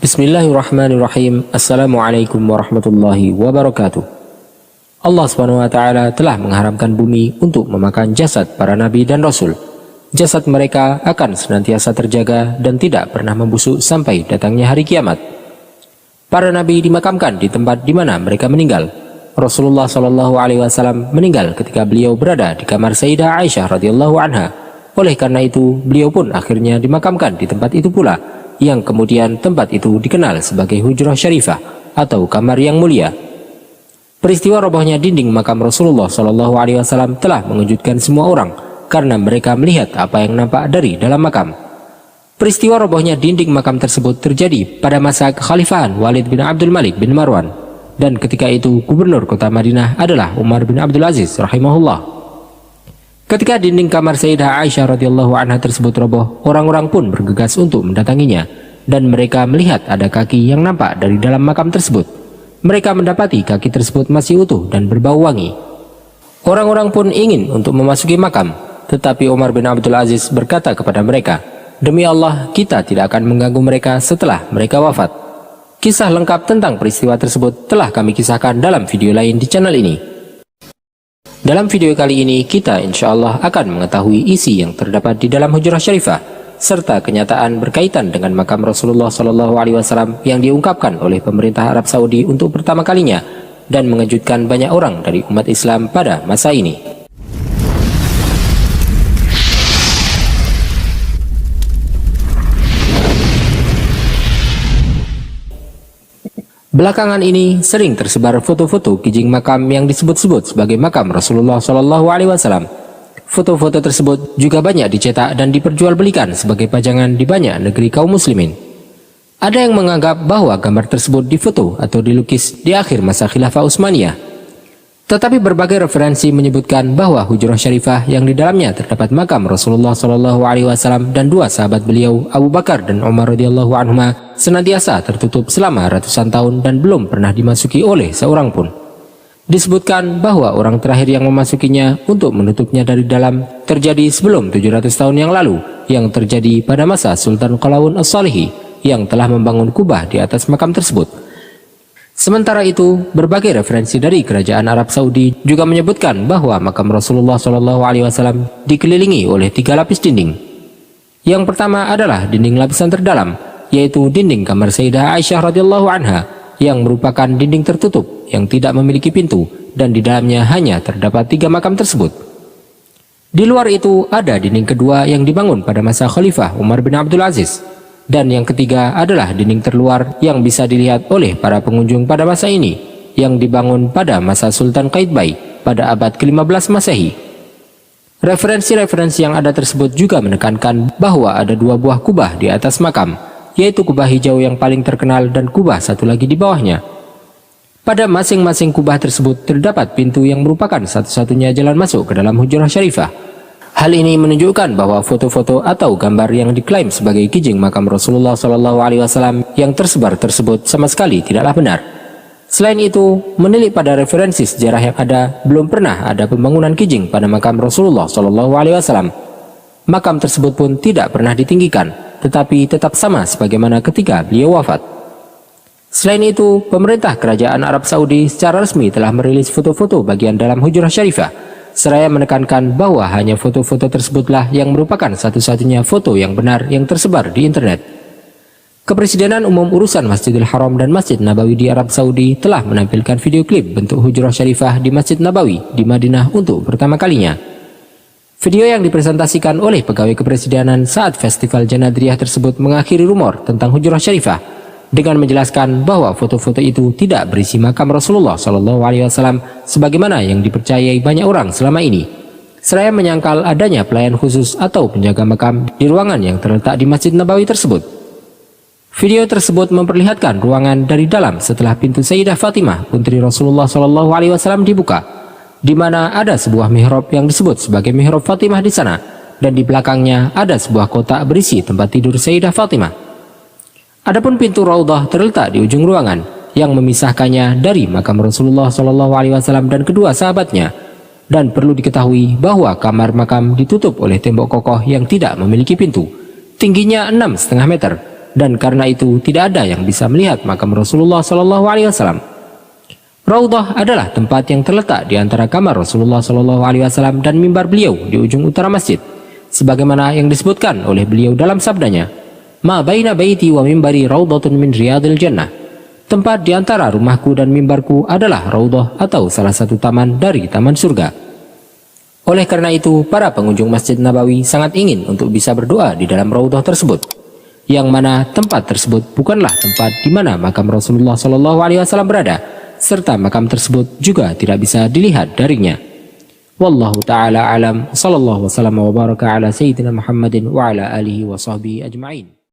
Bismillahirrahmanirrahim. Assalamualaikum warahmatullahi wabarakatuh. Allah Subhanahu wa Ta'ala telah mengharamkan bumi untuk memakan jasad para nabi dan rasul. Jasad mereka akan senantiasa terjaga dan tidak pernah membusuk sampai datangnya hari kiamat. Para nabi dimakamkan di tempat di mana mereka meninggal. Rasulullah SAW meninggal ketika beliau berada di kamar Sayyidah Aisyah radhiyallahu anha. Oleh karena itu, beliau pun akhirnya dimakamkan di tempat itu pula, yang kemudian tempat itu dikenal sebagai Hujrah Syarifah atau kamar yang mulia. Peristiwa robohnya dinding makam Rasulullah SAW telah mengejutkan semua orang karena mereka melihat apa yang nampak dari dalam makam. Peristiwa robohnya dinding makam tersebut terjadi pada masa kekhalifahan Walid bin Abdul Malik bin Marwan, dan ketika itu gubernur kota Madinah adalah Umar bin Abdul Aziz rahimahullah. Ketika dinding kamar Sayyidah Aisyah radhiyallahu anha tersebut roboh, orang-orang pun bergegas untuk mendatanginya, dan mereka melihat ada kaki yang nampak dari dalam makam tersebut. Mereka mendapati kaki tersebut masih utuh dan berbau wangi. Orang-orang pun ingin untuk memasuki makam, tetapi Umar bin Abdul Aziz berkata kepada mereka, "Demi Allah, kita tidak akan mengganggu mereka setelah mereka wafat." Kisah lengkap tentang peristiwa tersebut telah kami kisahkan dalam video lain di channel ini. Dalam video kali ini kita insya Allah akan mengetahui isi yang terdapat di dalam Hujrah Syarifah serta kenyataan berkaitan dengan makam Rasulullah SAW yang diungkapkan oleh pemerintah Arab Saudi untuk pertama kalinya dan mengejutkan banyak orang dari umat Islam pada masa ini. Belakangan ini sering tersebar foto-foto kijing makam yang disebut-sebut sebagai makam Rasulullah SAW. Foto-foto tersebut juga banyak dicetak dan diperjualbelikan sebagai pajangan di banyak negeri kaum muslimin. Ada yang menganggap bahwa gambar tersebut difoto atau dilukis di akhir masa khilafah Utsmaniyah. Tetapi berbagai referensi menyebutkan bahwa Hujrah Syarifah yang di dalamnya terdapat makam Rasulullah SAW dan dua sahabat beliau Abu Bakar dan Umar radhiyallahu anhuma senantiasa tertutup selama ratusan tahun dan belum pernah dimasuki oleh seorang pun. Disebutkan bahwa orang terakhir yang memasukinya untuk menutupnya dari dalam terjadi sebelum 700 tahun yang lalu, yang terjadi pada masa Sultan Qalawun As-Salihi yang telah membangun kubah di atas makam tersebut. Sementara itu, berbagai referensi dari kerajaan Arab Saudi juga menyebutkan bahwa makam Rasulullah SAW dikelilingi oleh 3 lapis dinding. Yang pertama adalah dinding lapisan terdalam, yaitu dinding kamar Sayyidah Aisyah radhiyallahu anha, yang merupakan dinding tertutup yang tidak memiliki pintu dan di dalamnya hanya terdapat 3 makam tersebut. Di luar itu ada dinding kedua yang dibangun pada masa Khalifah Umar bin Abdul Aziz. Dan yang ketiga adalah dinding terluar yang bisa dilihat oleh para pengunjung pada masa ini, yang dibangun pada masa Sultan Qaitbay pada abad ke-15 Masehi. Referensi-referensi yang ada tersebut juga menekankan bahwa ada 2 buah kubah di atas makam, yaitu kubah hijau yang paling terkenal dan kubah satu lagi di bawahnya. Pada masing-masing kubah tersebut terdapat pintu yang merupakan satu-satunya jalan masuk ke dalam Hujrah Syarifah. Hal ini menunjukkan bahwa foto-foto atau gambar yang diklaim sebagai kijing makam Rasulullah SAW yang tersebar tersebut sama sekali tidaklah benar. Selain itu, menilik pada referensi sejarah yang ada, belum pernah ada pembangunan kijing pada makam Rasulullah SAW. Makam tersebut pun tidak pernah ditinggikan, tetapi tetap sama sebagaimana ketika beliau wafat. Selain itu, pemerintah kerajaan Arab Saudi secara resmi telah merilis foto-foto bagian dalam Hujrah Syarifah, seraya menekankan bahwa hanya foto-foto tersebutlah yang merupakan satu-satunya foto yang benar yang tersebar di internet. Kepresidenan Umum Urusan Masjidil Haram dan Masjid Nabawi di Arab Saudi telah menampilkan video klip bentuk Hujrah Syarifah di Masjid Nabawi di Madinah untuk pertama kalinya. Video yang dipresentasikan oleh pegawai kepresidenan saat festival Janadriyah tersebut mengakhiri rumor tentang Hujrah Syarifah dengan menjelaskan bahwa foto-foto itu tidak berisi makam Rasulullah SAW sebagaimana yang dipercayai banyak orang selama ini, seraya menyangkal adanya pelayan khusus atau penjaga makam di ruangan yang terletak di Masjid Nabawi tersebut. Video tersebut memperlihatkan ruangan dari dalam setelah pintu Sayyidah Fatimah, putri Rasulullah SAW dibuka, di mana ada sebuah mihrab yang disebut sebagai mihrab Fatimah di sana, dan di belakangnya ada sebuah kotak berisi tempat tidur Sayyidah Fatimah. Adapun pintu Raudhah terletak di ujung ruangan yang memisahkannya dari makam Rasulullah SAW dan kedua sahabatnya. Dan perlu diketahui bahwa kamar makam ditutup oleh tembok kokoh yang tidak memiliki pintu. Tingginya 6,5 meter dan karena itu tidak ada yang bisa melihat makam Rasulullah SAW. Raudhah adalah tempat yang terletak di antara kamar Rasulullah SAW dan mimbar beliau di ujung utara masjid, sebagaimana yang disebutkan oleh beliau dalam sabdanya, "Ma baina baiti wa mimbari raudhatun min riyadil jannah." Tempat di antara rumahku dan mimbarku adalah raudhah atau salah satu taman dari taman surga. Oleh karena itu, para pengunjung Masjid Nabawi sangat ingin untuk bisa berdoa di dalam raudhah tersebut, yang mana tempat tersebut bukanlah tempat di mana makam Rasulullah SAW berada, serta makam tersebut juga tidak bisa dilihat darinya. Wallahu ta'ala alam, sallallahu wasallam wa baraka ala sayyidina Muhammadin wa ala alihi wa sahbihi ajma'in.